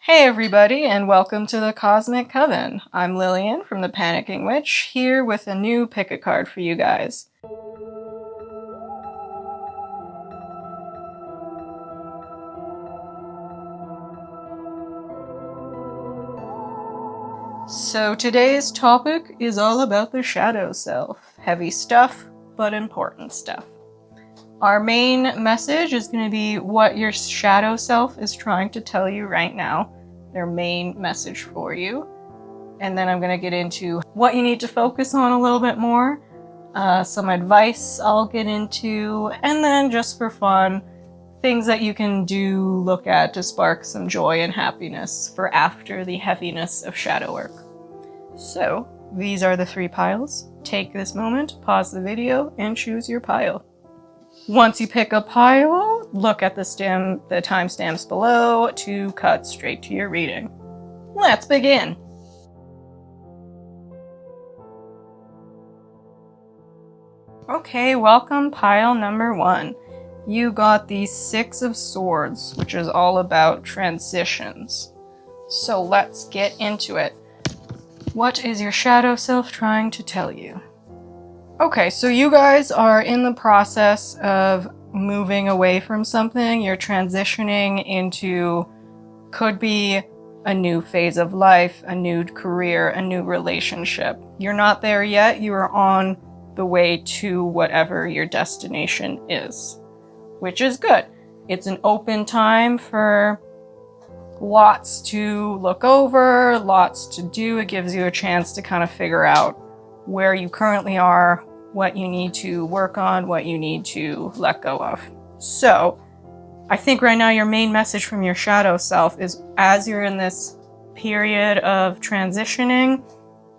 Hey everybody, and welcome to the Cosmic Coven. I'm Lillian from the Panicking Witch, here with a new pick a card for you guys. So today's topic is all about the shadow self. Heavy stuff, but important stuff. Our main message is going to be what your shadow self is trying to tell you right now. Their main message for you. And then I'm going to get into what you need to focus on a little bit more. Some advice I'll get into. And then just for fun, things that you can look at to spark some joy and happiness for after the heaviness of shadow work. So, these are the 3 piles. Take this moment, pause the video, and choose your pile. Once you pick a pile, look at the timestamps below to cut straight to your reading. Let's begin! Okay, welcome pile number 1. You got the 6 of Swords, which is all about transitions. So let's get into it. What is your shadow self trying to tell you? Okay, so you guys are in the process of moving away from something. You're transitioning into, could be a new phase of life, a new career, a new relationship. You're not there yet. You are on the way to whatever your destination is, which is good. It's an open time for lots to look over, lots to do. It gives you a chance to kind of figure out where you currently are, what you need to work on, what you need to let go of. So, I think right now your main message from your shadow self is, as you're in this period of transitioning,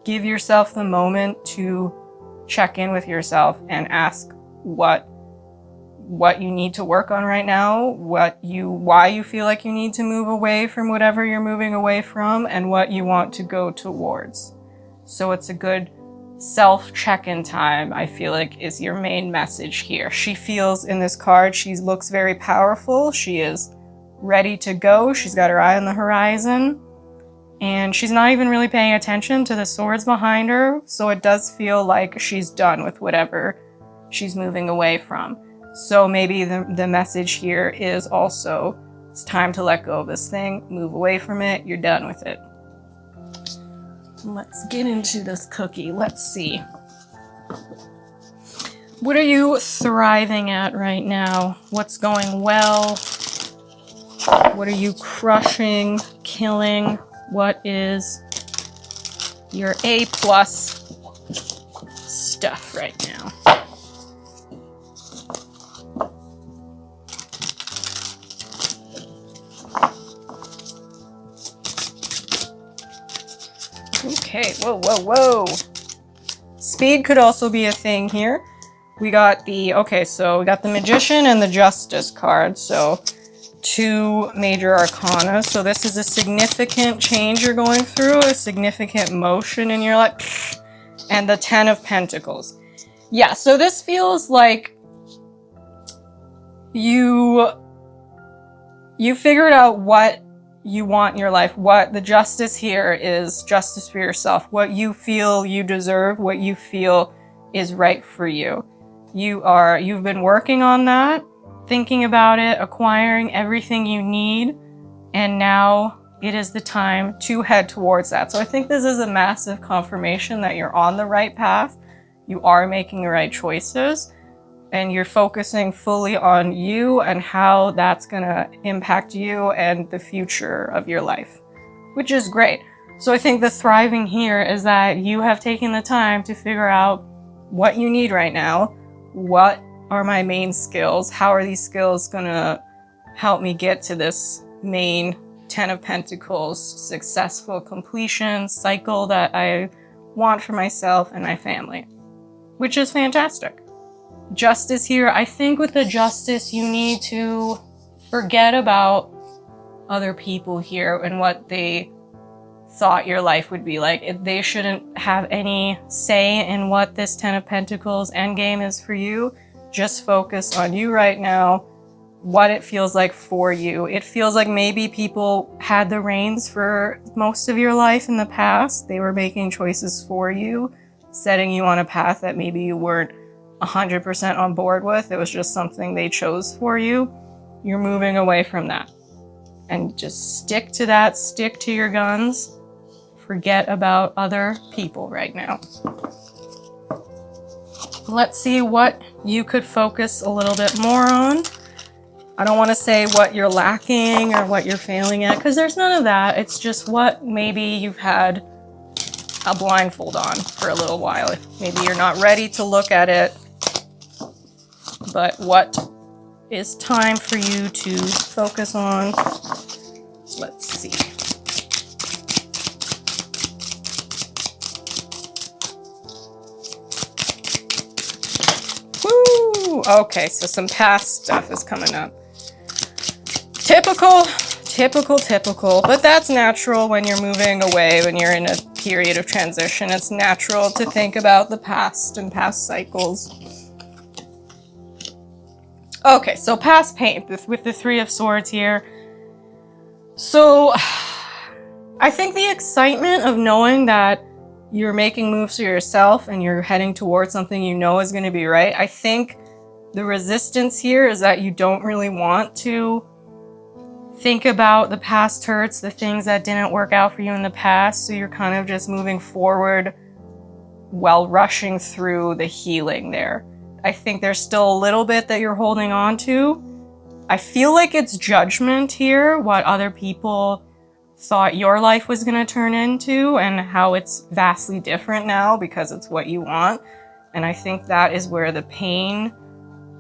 give yourself the moment to check in with yourself and ask what you need to work on right now, why you feel like you need to move away from whatever you're moving away from, and what you want to go towards. So it's a good self-check-in time, I feel like, is your main message here. She feels in this card, she looks very powerful. She is ready to go. She's got her eye on the horizon. And she's not even really paying attention to the swords behind her. So it does feel like she's done with whatever she's moving away from. So maybe the message here is also, it's time to let go of this thing, move away from it, you're done with it. Let's get into this cookie. Let's see. What are you thriving at right now? What's going well? What are you crushing, killing? What is your A+ stuff right now? Okay, whoa. Speed could also be a thing here. We got the Magician and the Justice card, so 2 major arcana. So this is a significant change you're going through, a significant motion in your life. And the 10 of Pentacles. Yeah, so this feels like you figured out what you want in your life. What the justice here is, justice for yourself. What you feel you deserve, what you feel is right for you. You've been working on that, thinking about it, acquiring everything you need, and now it is the time to head towards that. So I think this is a massive confirmation that you're on the right path, you are making the right choices, and you're focusing fully on you and how that's gonna impact you and the future of your life, which is great. So I think the thriving here is that you have taken the time to figure out what you need right now. What are my main skills? How are these skills gonna help me get to this main 10 of Pentacles successful completion cycle that I want for myself and my family, which is fantastic. Justice here, I think with the Justice, you need to forget about other people here and what they thought your life would be like. They shouldn't have any say in what this 10 of Pentacles endgame is for you. Just focus on you right now, what it feels like for you. It feels like maybe people had the reins for most of your life in the past. They were making choices for you, setting you on a path that maybe you weren't 100% on board with. It was just something they chose for you. You're moving away from that. And just stick to that, stick to your guns. Forget about other people right now. Let's see what you could focus a little bit more on. I don't want to say what you're lacking or what you're failing at, because there's none of that. It's just what maybe you've had a blindfold on for a little while. Maybe you're not ready to look at it, but what is time for you to focus on? Let's see. Woo! Okay, so some past stuff is coming up. Typical, but that's natural when you're moving away, when you're in a period of transition. It's natural to think about the past and past cycles. Okay, so past pain with the Three of Swords here. So I think the excitement of knowing that you're making moves for yourself and you're heading towards something you know is going to be right. I think the resistance here is that you don't really want to think about the past hurts, the things that didn't work out for you in the past. So you're kind of just moving forward while rushing through the healing there. I think there's still a little bit that you're holding on to. I feel like it's judgment here, what other people thought your life was going to turn into and how it's vastly different now because it's what you want. And I think that is where the pain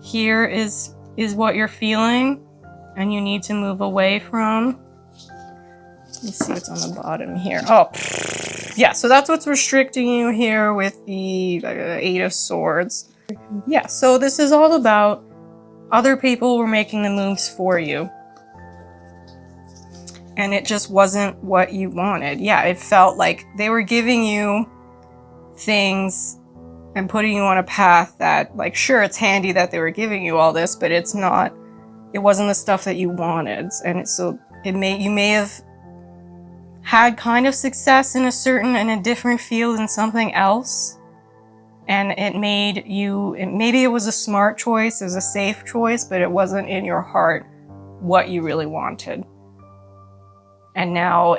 here is what you're feeling and you need to move away from. Let me see what's on the bottom here. Oh, yeah, so that's what's restricting you here with the Eight of Swords. Yeah, so this is all about other people were making the moves for you. And it just wasn't what you wanted. Yeah, it felt like they were giving you things and putting you on a path that, like, sure, it's handy that they were giving you all this, but it wasn't the stuff that you wanted. And you may have had kind of success in a different field in something else. And maybe it was a smart choice, it was a safe choice, but it wasn't in your heart what you really wanted. And now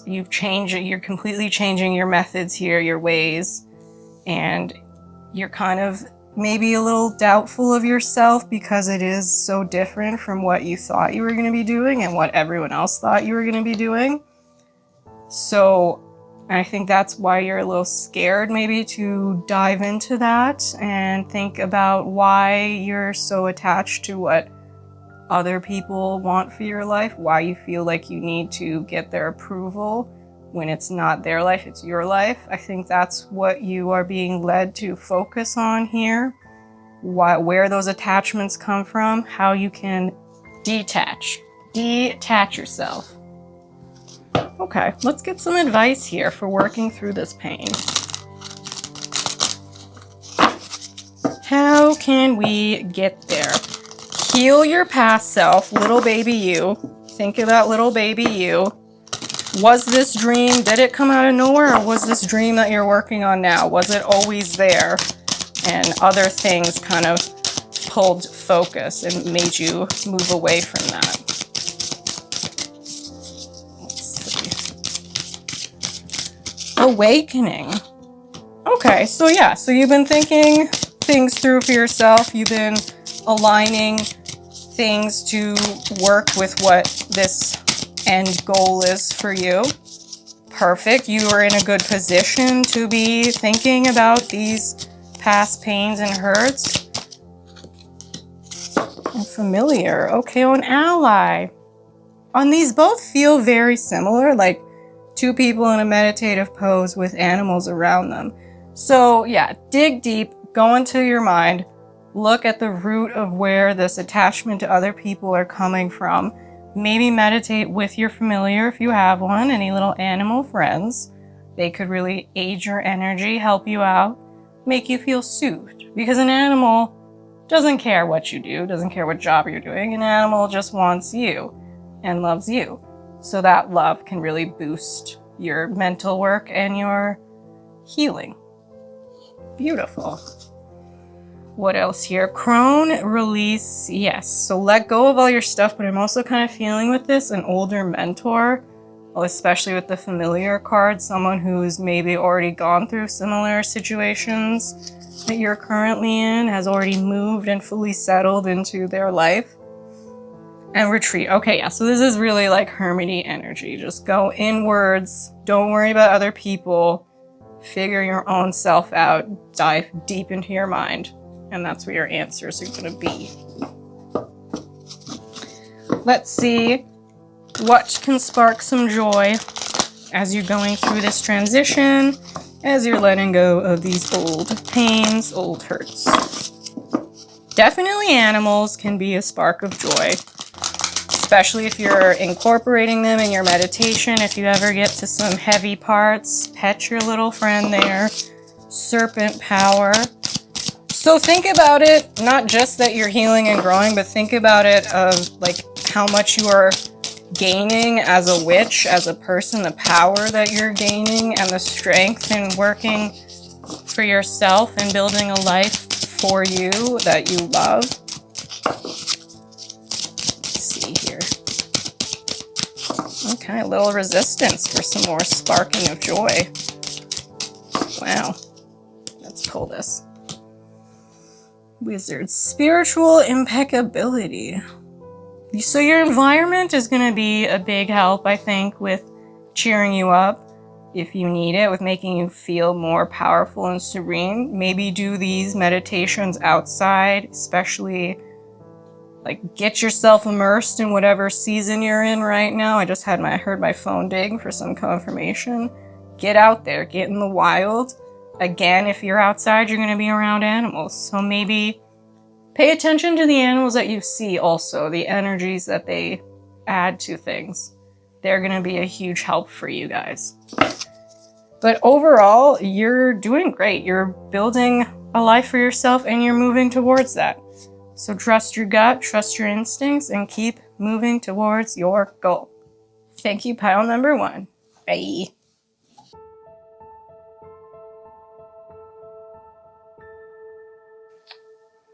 you're completely changing your methods here, your ways, and you're kind of maybe a little doubtful of yourself because it is so different from what you thought you were going to be doing and what everyone else thought you were going to be doing. So I think that's why you're a little scared maybe to dive into that and think about why you're so attached to what other people want for your life, why you feel like you need to get their approval when it's not their life, it's your life. I think that's what you are being led to focus on here, where those attachments come from, how you can detach yourself. Okay, let's get some advice here for working through this pain. How can we get there? Heal your past self, little baby you. Think about little baby you. Was this dream, did it come out of nowhere, or was this dream that you're working on now? Was it always there? And other things kind of pulled focus and made you move away from that. Awakening. Okay, so yeah, so you've been thinking things through for yourself. You've been aligning things to work with what this end goal is for you. Perfect. You are in a good position to be thinking about these past pains and hurts. And familiar. Okay, an ally. On these both feel very similar, like two people in a meditative pose with animals around them. So yeah, dig deep, go into your mind, look at the root of where this attachment to other people are coming from. Maybe meditate with your familiar if you have one, any little animal friends. They could really aid your energy, help you out, make you feel soothed. Because an animal doesn't care what you do, doesn't care what job you're doing. An animal just wants you and loves you. So that love can really boost your mental work and your healing. Beautiful. What else here? Crone, release, yes. So let go of all your stuff, but I'm also kind of feeling with this an older mentor, well, especially with the familiar card, someone who's maybe already gone through similar situations that you're currently in, has already moved and fully settled into their life. And retreat. Okay, yeah, so this is really like hermity energy. Just go inwards. Don't worry about other people. Figure your own self out. Dive deep into your mind. And that's where your answers are going to be. Let's see what can spark some joy as you're going through this transition, as you're letting go of these old pains, old hurts. Definitely animals can be a spark of joy, especially if you're incorporating them in your meditation. If you ever get to some heavy parts, pet your little friend there. Serpent power. So think about it, not just that you're healing and growing, but think about it of like how much you are gaining as a witch, as a person, the power that you're gaining and the strength in working for yourself and building a life for you that you love. Let's see here. Okay, a little resistance for some more sparking of joy. Wow. Let's pull this. Wizard, spiritual impeccability. So your environment is going to be a big help, I think, with cheering you up if you need it, with making you feel more powerful and serene. Maybe do these meditations outside, especially like get yourself immersed in whatever season you're in right now. I just heard my phone ding for some confirmation. Get out there, get in the wild. Again, if you're outside, you're going to be around animals. So maybe pay attention to the animals that you see also, the energies that they add to things. They're going to be a huge help for you guys. But overall, you're doing great. You're building a life for yourself and you're moving towards that. So trust your gut, trust your instincts, and keep moving towards your goal. Thank you, pile number 1. Bye.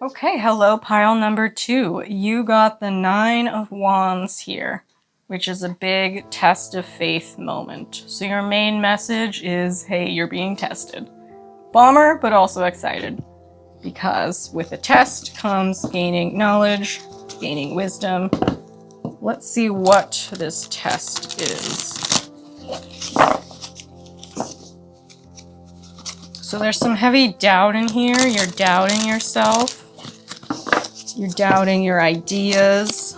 Okay, hello, pile number 2. You got the 9 of Wands here, which is a big test of faith moment. So your main message is, hey, you're being tested. Bummer, but also excited. Because with a test comes gaining knowledge, gaining wisdom. Let's see what this test is. So there's some heavy doubt in here. You're doubting yourself. You're doubting your ideas.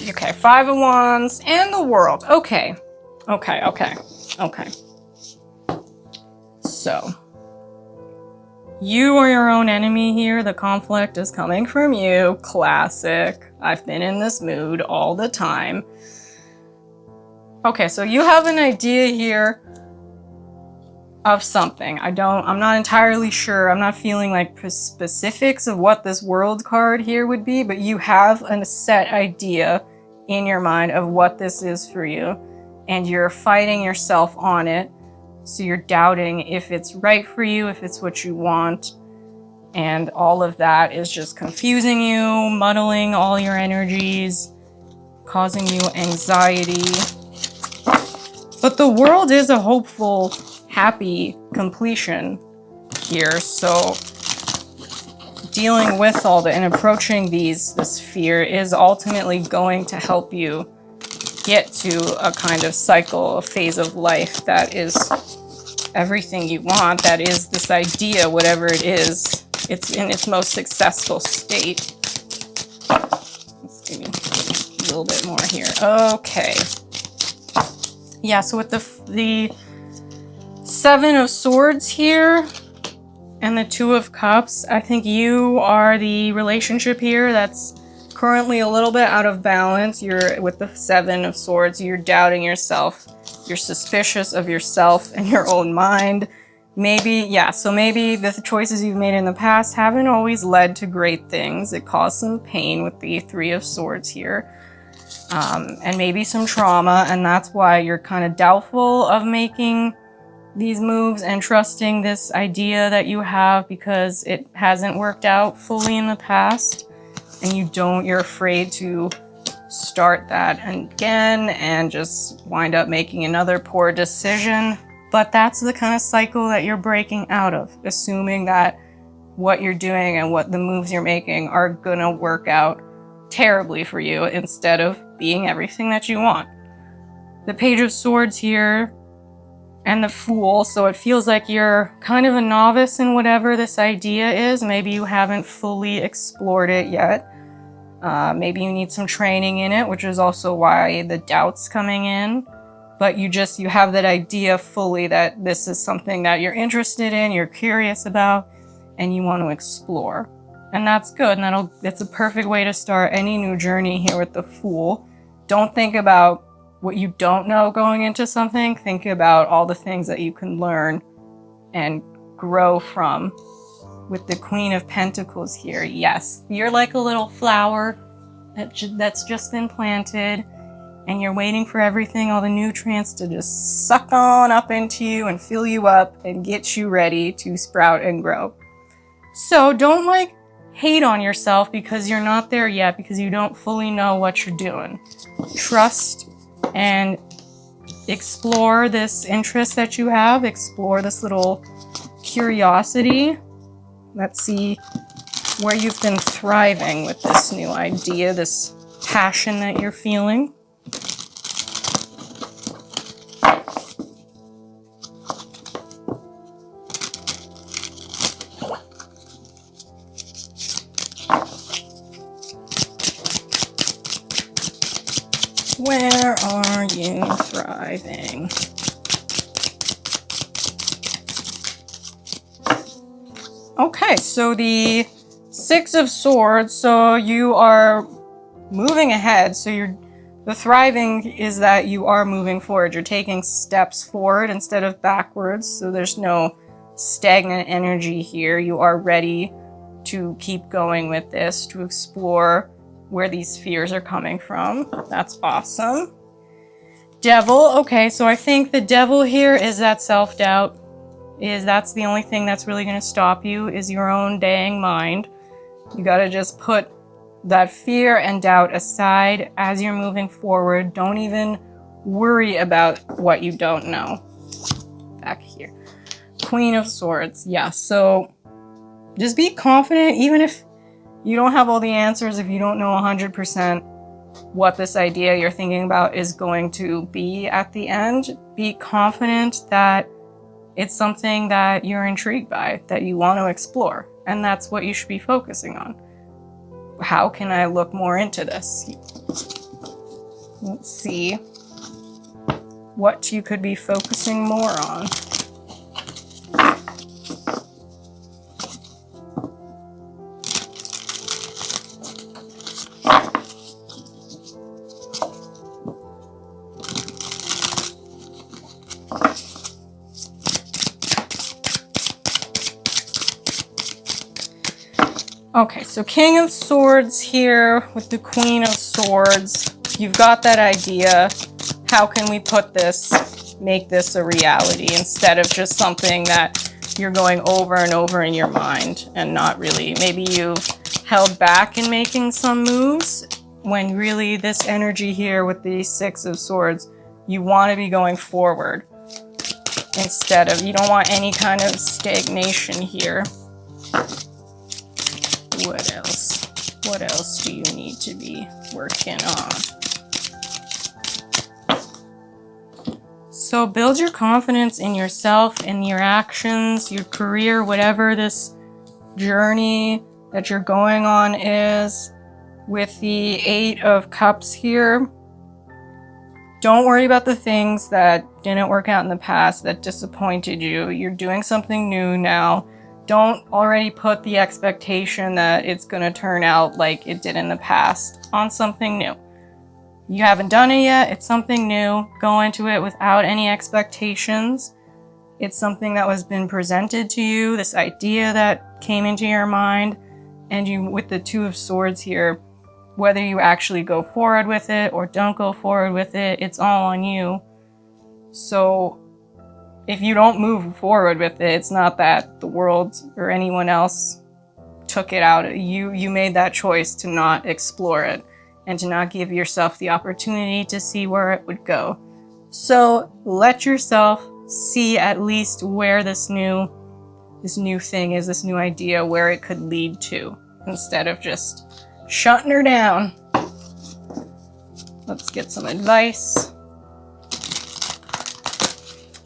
Okay, 5 of Wands and the World. Okay. So, you are your own enemy here. The conflict is coming from you. Classic. I've been in this mood all the time. Okay, so you have an idea here of something. I'm not entirely sure. I'm not feeling like specifics of what this World card here would be, but you have a set idea in your mind of what this is for you, and you're fighting yourself on it. So you're doubting if it's right for you, if it's what you want, and all of that is just confusing you, muddling all your energies, causing you anxiety. But the World is a hopeful, happy completion here, so dealing with all and approaching this fear is ultimately going to help you get to a kind of cycle, a phase of life that is everything you want, that is this idea, whatever it is, it's in its most successful state. Let's give me a little bit more here. Okay. Yeah, so with the 7 of Swords here and the 2 of Cups, I think you are the relationship here that's currently a little bit out of balance. You're with the Seven of Swords, you're doubting yourself. You're suspicious of yourself and your own mind. Maybe, yeah, so maybe the choices you've made in the past haven't always led to great things. It caused some pain with the Three of Swords here. And maybe some trauma, and that's why you're kind of doubtful of making these moves and trusting this idea that you have because it hasn't worked out fully in the past, and you're afraid to start that again and just wind up making another poor decision. But that's the kind of cycle that you're breaking out of, assuming that what you're doing and what the moves you're making are gonna work out terribly for you instead of being everything that you want. The Page of Swords here and the Fool, so it feels like you're kind of a novice in whatever this idea is. Maybe you haven't fully explored it yet. Maybe you need some training in it, which is also why the doubt's coming in. But you have that idea fully that this is something that you're interested in, you're curious about, and you want to explore. And that's good, and that's a perfect way to start any new journey here with the Fool. Don't think about what you don't know going into something. Think about all the things that you can learn and grow from. With the Queen of Pentacles here, yes, you're like a little flower that's just been planted, and you're waiting for everything, all the nutrients to just suck on up into you and fill you up and get you ready to sprout and grow. So don't hate on yourself because you're not there yet, because you don't fully know what you're doing. Trust and explore this interest that you have. Explore this little curiosity. Let's see where you've been thriving with this new idea, this passion that you're feeling. Where are you thriving? Okay, so the Six of Swords, so you are moving ahead. So the thriving is that you are moving forward. You're taking steps forward instead of backwards. So there's no stagnant energy here. You are ready to keep going with this, to explore where these fears are coming from. That's awesome. Devil, okay, so I think the Devil here is that self-doubt. That's the only thing that's really going to stop you, is your own dang mind. You got to just put that fear and doubt aside as you're moving forward. Don't even worry about what you don't know. Back here. Queen of Swords. Yeah, so just be confident, even if you don't have all the answers, if you don't know 100% what this idea you're thinking about is going to be at the end. Be confident that it's something that you're intrigued by, that you want to explore. And that's what you should be focusing on. How can I look more into this? Let's see what you could be focusing more on. Okay, so King of Swords here with the Queen of Swords. You've got that idea. How can we make this a reality instead of just something that you're going over and over in your mind and not really. Maybe you've held back in making some moves when really this energy here with the Six of Swords, you want to be going forward instead of, you don't want any kind of stagnation here. What else? What else do you need to be working on? So build your confidence in yourself, in your actions, your career, whatever this journey that you're going on is. With the Eight of Cups here, don't worry about the things that didn't work out in the past, that disappointed you. You're doing something new now. Don't already put the expectation that it's going to turn out like it did in the past on something new. You haven't done it yet. It's something new. Go into it without any expectations. It's something that was been presented to you, this idea that came into your mind, and you, with the Two of Swords here, whether you actually go forward with it or don't go forward with it, it's all on you. So if you don't move forward with it, it's not that the world or anyone else took it out. You made that choice to not explore it and to not give yourself the opportunity to see where it would go. So let yourself see at least where this new thing is, this new idea, where it could lead to, instead of just shutting her down. Let's get some advice.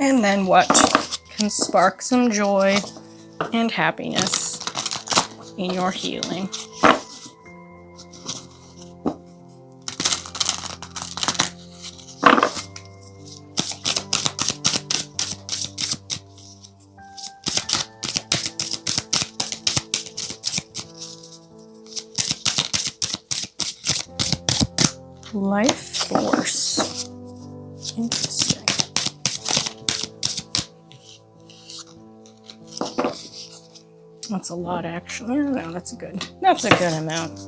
And then what can spark some joy and happiness in your healing. Life force. Interesting. That's a lot, actually. No, that's a good amount.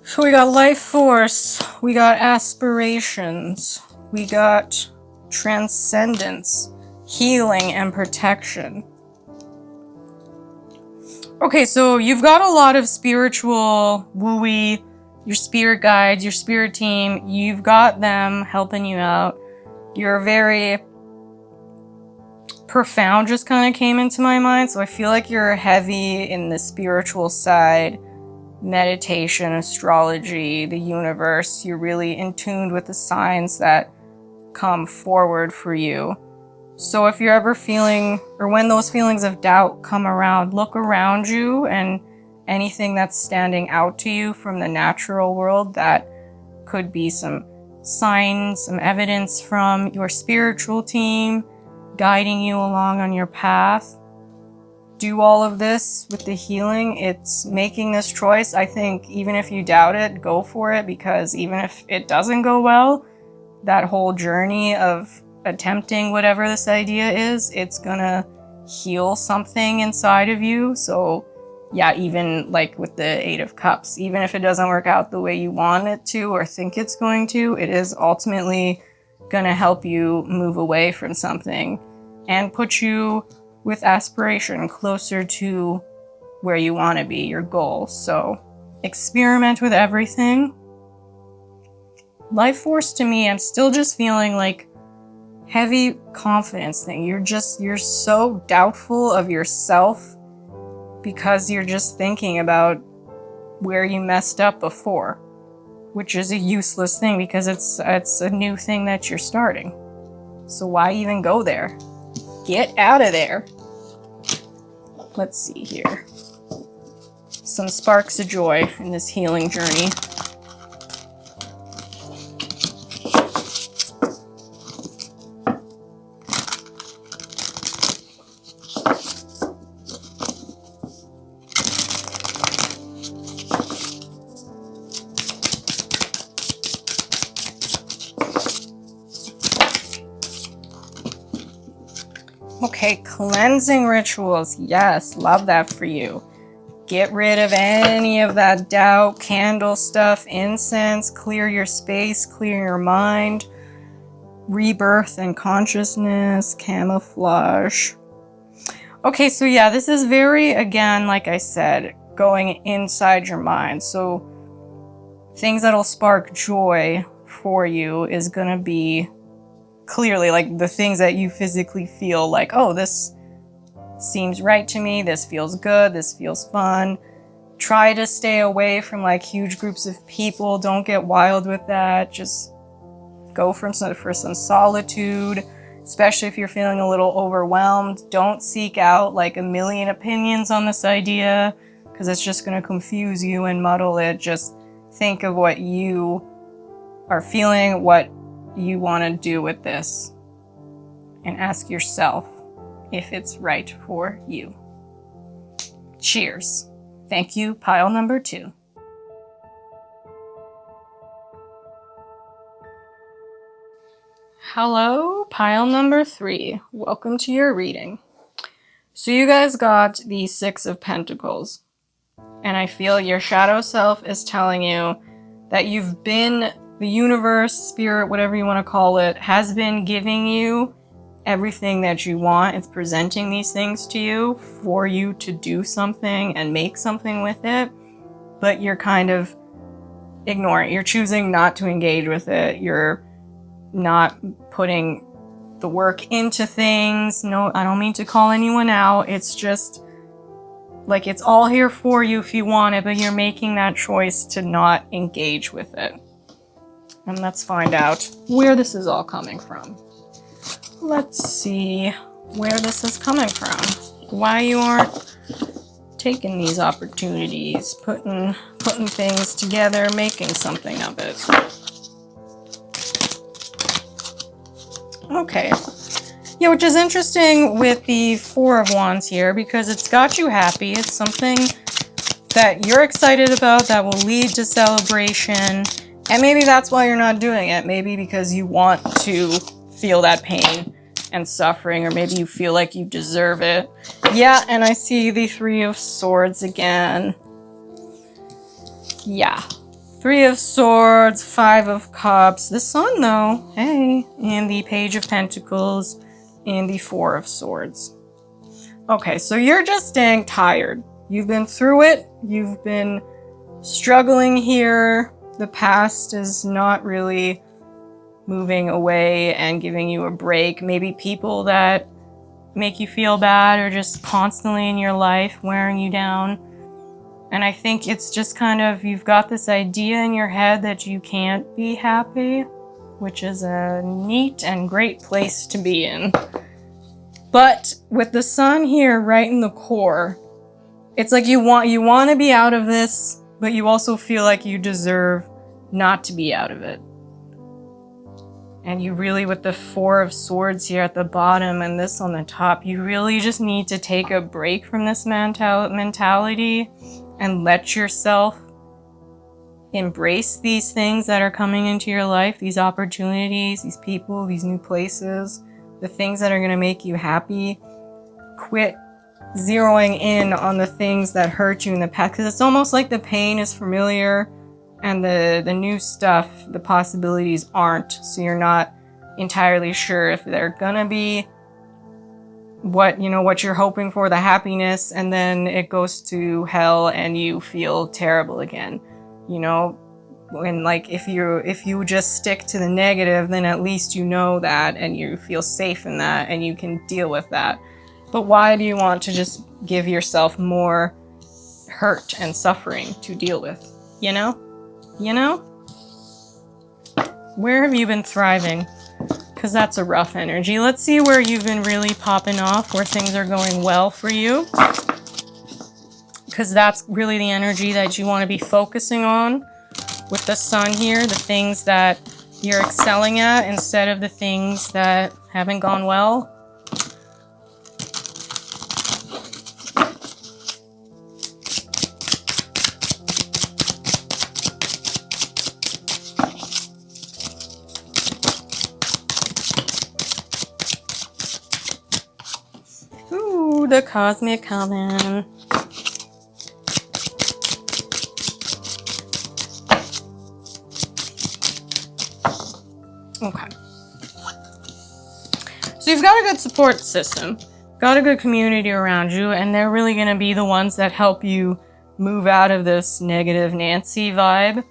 So we got life force, we got aspirations, we got transcendence, healing, and protection. Okay, so you've got a lot of spiritual wooey, your spirit guides, your spirit team, you've got them helping you out. You're very profound, just kind of came into my mind, so I feel like you're heavy in the spiritual side, meditation, astrology, the universe. You're really in tune with the signs that come forward for you. So if you're ever feeling, or when those feelings of doubt come around, look around you and anything that's standing out to you from the natural world that could be some signs, some evidence from your spiritual team guiding you along on your path. Do all of this with the healing. It's making this choice. I think even if you doubt it, go for it, because even if it doesn't go well, that whole journey of attempting whatever this idea is, it's gonna heal something inside of you. So yeah, even like with the Eight of Cups, even if it doesn't work out the way you want it to or think it's going to, it is ultimately gonna help you move away from something and put you with aspiration closer to where you want to be, your goal. So experiment with everything. Life force, to me, I'm still just feeling like heavy confidence thing. You're so doubtful of yourself because you're just thinking about where you messed up before, which is a useless thing because it's a new thing that you're starting. So why even go there? Get out of there. Let's see here. Some sparks of joy in this healing journey. Okay, cleansing rituals. Yes, love that for you. Get rid of any of that doubt, candle stuff, incense, clear your space, clear your mind. Rebirth and consciousness, camouflage. Okay, so yeah, this is very, again, like I said, going inside your mind. So things that'll spark joy for you is gonna be clearly like the things that you physically feel like, oh, this seems right to me, this feels good, this feels fun. Try to stay away from like huge groups of people. Don't get wild with that. Just go for some solitude, especially if you're feeling a little overwhelmed. Don't seek out like a million opinions on this idea because it's just going to confuse you and muddle it. Just think of what you are feeling, what you want to do with this, and ask yourself, if it's right for you. Cheers. Thank you, pile number 2. Hello, pile number 3. Welcome to your reading. So you guys got the 6 of Pentacles. And I feel your shadow self is telling you that you've been, the universe, spirit, whatever you want to call it, has been giving you everything that you want. It's presenting these things to you for you to do something and make something with it. But you're kind of ignoring it. You're choosing not to engage with it. You're not putting the work into things. No, I don't mean to call anyone out. It's just like it's all here for you if you want it, but you're making that choice to not engage with it. And let's find out where this is all coming from. Let's see where this is coming from. Why you aren't taking these opportunities, putting things together, making something of it. Okay. Yeah, which is interesting with the 4 of Wands here because it's got you happy. It's something that you're excited about that will lead to celebration. And maybe that's why you're not doing it. Maybe because you want to feel that pain and suffering, or maybe you feel like you deserve it. Yeah, and I see the 3 of Swords again. Yeah. 3 of Swords, 5 of Cups, the Sun though, hey, and the Page of Pentacles, and the 4 of Swords. Okay, so you're just staying tired. You've been through it, you've been struggling here. The past is not really moving away and giving you a break. Maybe people that make you feel bad are just constantly in your life, wearing you down. And I think it's just kind of, you've got this idea in your head that you can't be happy, which is a neat and great place to be in. But with the Sun here right in the core, it's like you want to be out of this, but you also feel like you deserve not to be out of it. And you really, with the 4 of Swords here at the bottom and this on the top, you really just need to take a break from this mentality and let yourself embrace these things that are coming into your life, these opportunities, these people, these new places, the things that are going to make you happy. Quit zeroing in on the things that hurt you in the past, because it's almost like the pain is familiar and the new stuff, the possibilities aren't. So you're not entirely sure if they're gonna be what you're hoping for, the happiness, and then it goes to hell and you feel terrible again. When like if you just stick to the negative, then at least you know that and you feel safe in that and you can deal with that. But why do you want to just give yourself more hurt and suffering to deal with? Where have you been thriving? Because that's a rough energy. Let's see where you've been really popping off, where things are going well for you. Because that's really the energy that you want to be focusing on with the Sun here, the things that you're excelling at instead of the things that haven't gone well. Ooh, the Cosmic Coven. Okay. So you've got a good support system, got a good community around you, and they're really going to be the ones that help you move out of this negative Nancy vibe.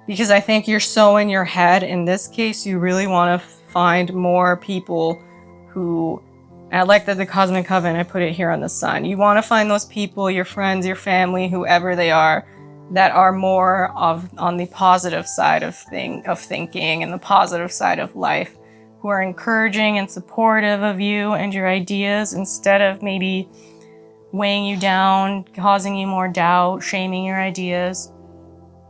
Because I think you're so in your head. In this case, you really want to find more people who, I like that the Cosmic Coven, I put it here on the Sun. You want to find those people, your friends, your family, whoever they are, that are more on the positive side of thinking and the positive side of life, who are encouraging and supportive of you and your ideas instead of maybe weighing you down, causing you more doubt, shaming your ideas.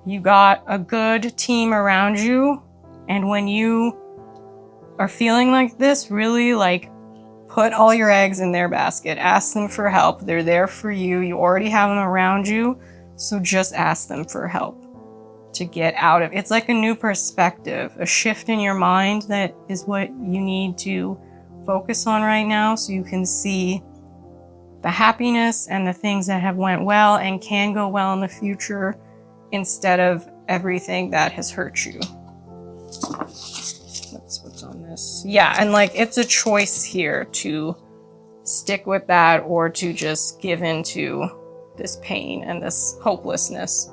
You got a good team around you, and when you are feeling like this, really like put all your eggs in their basket. Ask them for help. They're there for you. You already have them around you. So just ask them for help to get out of it. It's like a new perspective, a shift in your mind that is what you need to focus on right now so you can see the happiness and the things that have went well and can go well in the future instead of everything that has hurt you. What's on this? Yeah, and like it's a choice here to stick with that or to just give into this pain and this hopelessness.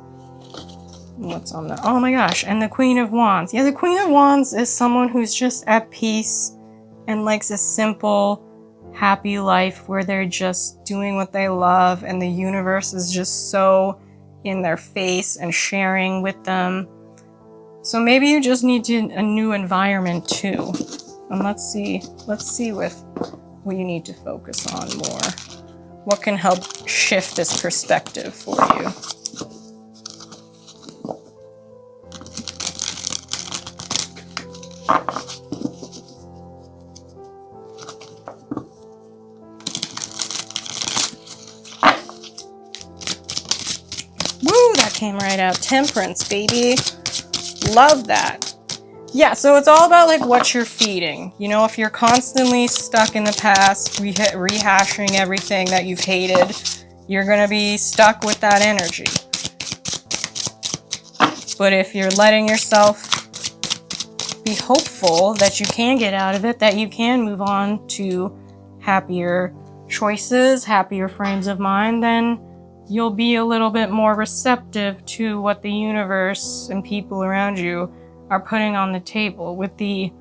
What's on the, oh my gosh, and the Queen of Wands. Yeah, the Queen of Wands is someone who's just at peace and likes a simple, happy life where they're just doing what they love and the universe is just so in their face and sharing with them. So maybe you just need a new environment too. And let's see with what you need to focus on more. What can help shift this perspective for you? Woo, that came right out. Temperance, baby. Love that. Yeah, so it's all about like what you're feeding. You know, if you're constantly stuck in the past, rehashing everything that you've hated, you're gonna be stuck with that energy. But if you're letting yourself be hopeful that you can get out of it, that you can move on to happier choices, happier frames of mind, then you'll be a little bit more receptive to what the universe and people around you are putting on the table. With the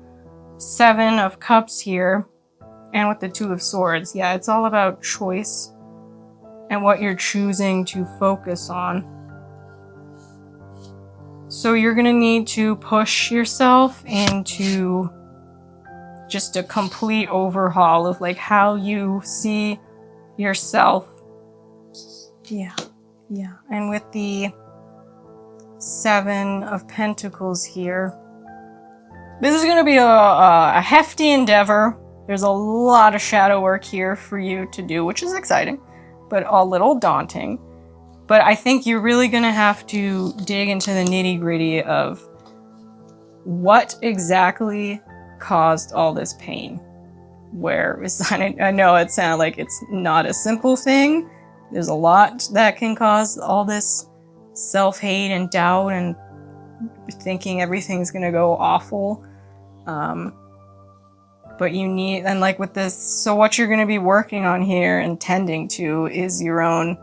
7 of Cups here and with the 2 of Swords, yeah, it's all about choice and what you're choosing to focus on. So you're gonna need to push yourself into just a complete overhaul of like how you see yourself. Yeah. And with the 7 of Pentacles here, this is going to be a hefty endeavor. There's a lot of shadow work here for you to do, which is exciting, but a little daunting. But I think you're really going to have to dig into the nitty-gritty of what exactly caused all this pain. I know it sounds like it's not a simple thing. There's a lot that can cause all this self-hate and doubt and thinking everything's gonna go awful. But you need, and like with this, so what you're gonna be working on here and tending to is your own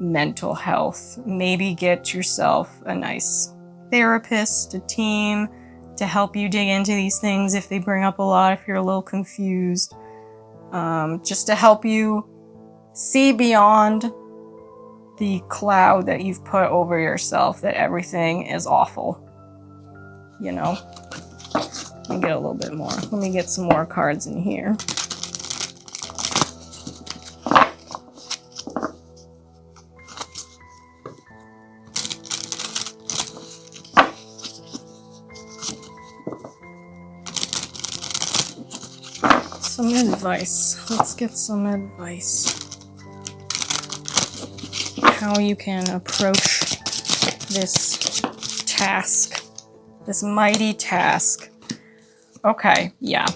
mental health. Maybe get yourself a nice therapist, a team to help you dig into these things if they bring up a lot, if you're a little confused. Just to help you see beyond the cloud that you've put over yourself, that everything is awful. You know? Let me get a little bit more. Let me get some more cards in here. Some advice. Let's get some advice. How you can approach this task, this mighty task. Okay, yeah.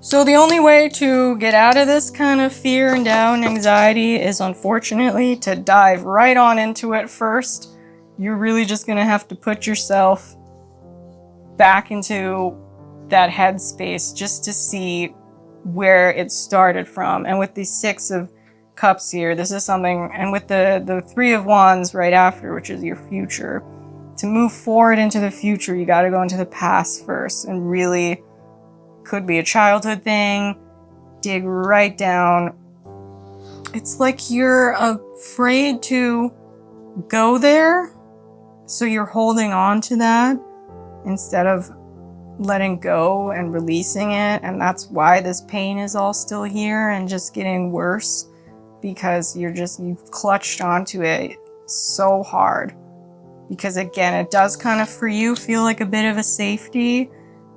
So the only way to get out of this kind of fear and doubt and anxiety is unfortunately to dive right on into it first. You're really just gonna have to put yourself back into that headspace just to see where it started from. And with the 6 of Cups here, this is something, and with the 3 of Wands right after, which is your future, to move forward into the future, you got to go into the past first, and really could be a childhood thing. Dig right down. It's like you're afraid to go there, so you're holding on to that instead of letting go and releasing it, and that's why this pain is all still here and just getting worse. Because you've clutched onto it so hard. Because again, it does kind of, for you, feel like a bit of a safety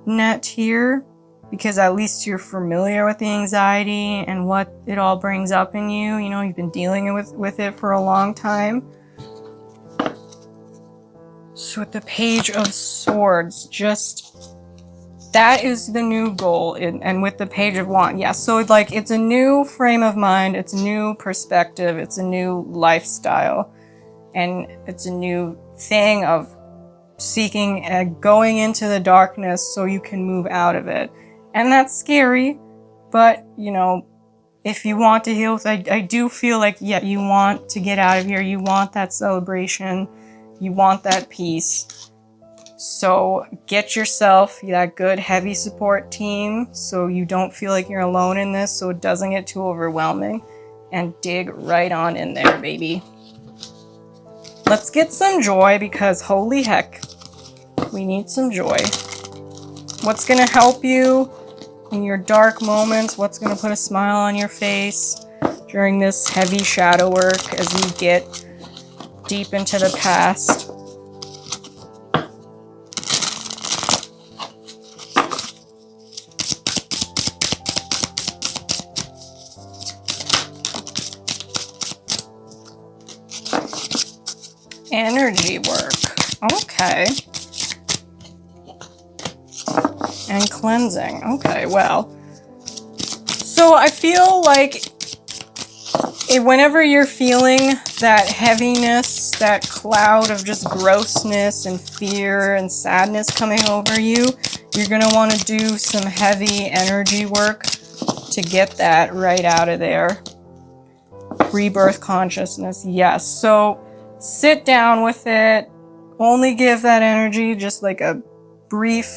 net here. because at least you're familiar with the anxiety and what it all brings up in you. You know, you've been dealing with it for a long time. So with the Page of Swords, just that is the new goal. And with the Page of Wands, yeah, so like it's a new frame of mind, it's a new perspective, it's a new lifestyle, and it's a new thing of seeking and going into the darkness so you can move out of it. And that's scary, but you know, if you want to heal, I do feel like, yeah, you want to get out of here, you want that celebration, you want that peace. So get yourself that good heavy support team so you don't feel like you're alone in this, so it doesn't get too overwhelming, and dig right on in there, baby. Let's get some joy, because holy heck, we need some joy. What's gonna help you in your dark moments? What's gonna put a smile on your face during this heavy shadow work as you get deep into the past? Energy work. Okay. And cleansing. Okay, well. So I feel like whenever you're feeling that heaviness, that cloud of just grossness and fear and sadness coming over you, you're going to want to do some heavy energy work to get that right out of there. Rebirth consciousness, yes. So sit down with it. Only give that energy just like a brief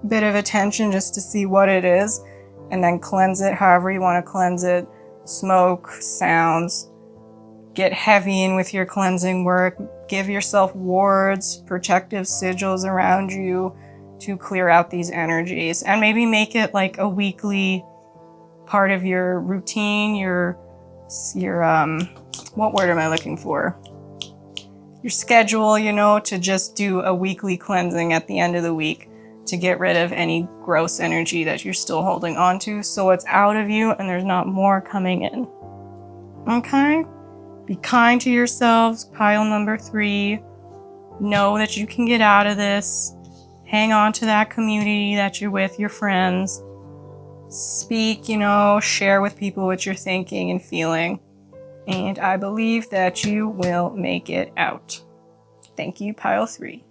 bit of attention just to see what it is, and then cleanse it however you want to cleanse it. Smoke, sounds. Get heavy in with your cleansing work. Give yourself wards, protective sigils around you to clear out these energies, and maybe make it like a weekly part of your routine, your what word am I looking for? Your schedule, you know, to just do a weekly cleansing at the end of the week to get rid of any gross energy that you're still holding on to, so it's out of you and there's not more coming in. Okay? Be kind to yourselves, pile number 3. Know that you can get out of this. Hang on to that community that you're with, your friends. Speak, you know, share with people what you're thinking and feeling. And I believe that you will make it out. Thank you, pile 3.